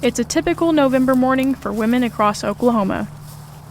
It's a typical November morning for women across Oklahoma.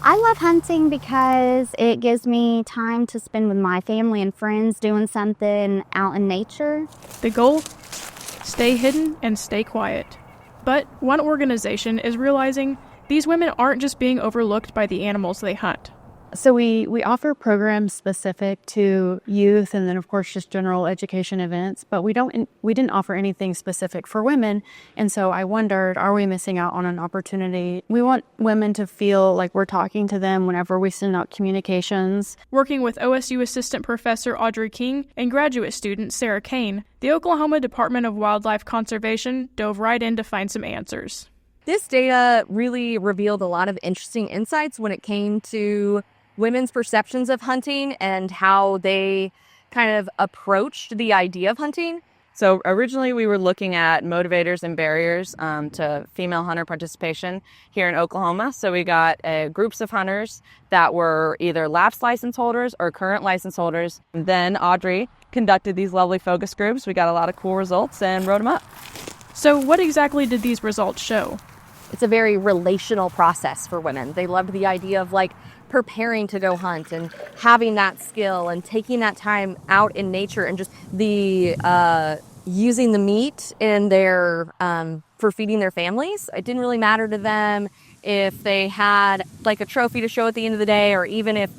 I love hunting because it gives me time to spend with my family and friends doing something out in nature. The goal? Stay hidden and stay quiet. But one organization is realizing these women aren't just being overlooked by the animals they hunt. So we offer programs specific to youth and then of course just general education events, but we didn't offer anything specific for women. And so I wondered, are we missing out on an opportunity? We want women to feel like we're talking to them whenever we send out communications. Working with OSU Assistant Professor Audrey King and graduate student Sarah Kane, the Oklahoma Department of Wildlife Conservation dove right in to find some answers. This data really revealed a lot of interesting insights when it came to women's perceptions of hunting and how they kind of approached the idea of hunting. So originally we were looking at motivators and barriers to female hunter participation here in Oklahoma. So we got groups of hunters that were either lapsed license holders or current license holders. And then Audrey conducted these lovely focus groups. We got a lot of cool results and wrote them up. So what exactly did these results show? It's a very relational process for women. They loved the idea of preparing to go hunt and having that skill and taking that time out in nature and just the using the meat in their for feeding their families. It didn't really matter to them if they had a trophy to show at the end of the day, or even if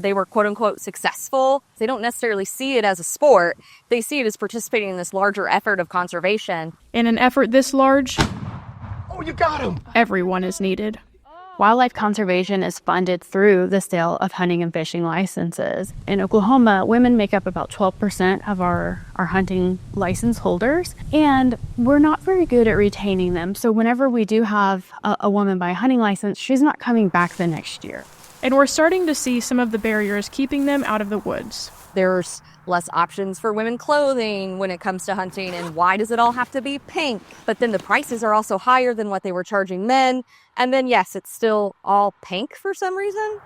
they were quote unquote successful. They don't necessarily see it as a sport. They see it as participating in this larger effort of conservation. In an effort this large, oh, you got him! Everyone is needed. Wildlife conservation is funded through the sale of hunting and fishing licenses. In Oklahoma, women make up about 12% of our hunting license holders, and we're not very good at retaining them. So whenever we do have a woman buy a hunting license, she's not coming back the next year. And we're starting to see some of the barriers keeping them out of the woods. There's less options for women clothing when it comes to hunting, and why does it all have to be pink? But then the prices are also higher than what they were charging men. And then, yes, it's still all pink for some reason.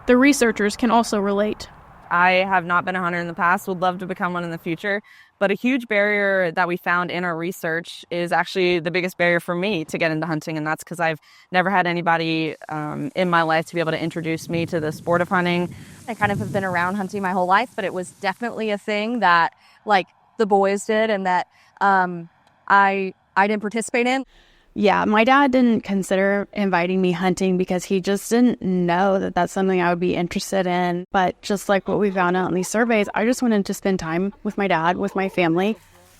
The researchers can also relate. I have not been a hunter in the past, would love to become one in the future. But a huge barrier that we found in our research is actually the biggest barrier for me to get into hunting. And that's because I've never had anybody in my life to be able to introduce me to the sport of hunting. I kind of have been around hunting my whole life, but it was definitely a thing that the boys did and that I didn't participate in. Yeah, my dad didn't consider inviting me hunting because he just didn't know that that's something I would be interested in. But just like what we found out in these surveys, I just wanted to spend time with my dad, with my family.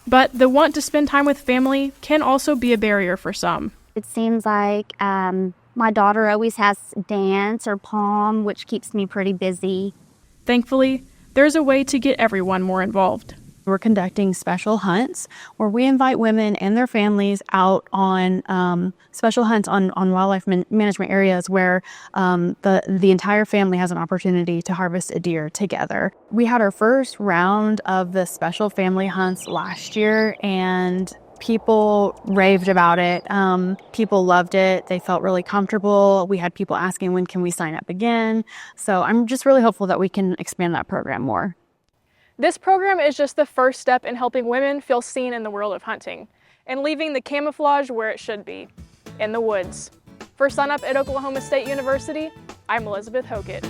But the want to spend time with family can also be a barrier for some. It seems like my daughter always has dance or prom, which keeps me pretty busy. Thankfully, there's a way to get everyone more involved. We're conducting special hunts where we invite women and their families out on special hunts on wildlife management areas where the entire family has an opportunity to harvest a deer together. We had our first round of the special family hunts last year, and people raved about it. People loved it. They felt really comfortable. We had people asking, when can we sign up again? So I'm just really hopeful that we can expand that program more. This program is just the first step in helping women feel seen in the world of hunting and leaving the camouflage where it should be, in the woods. For SUNUP at Oklahoma State University, I'm Elizabeth Hokett.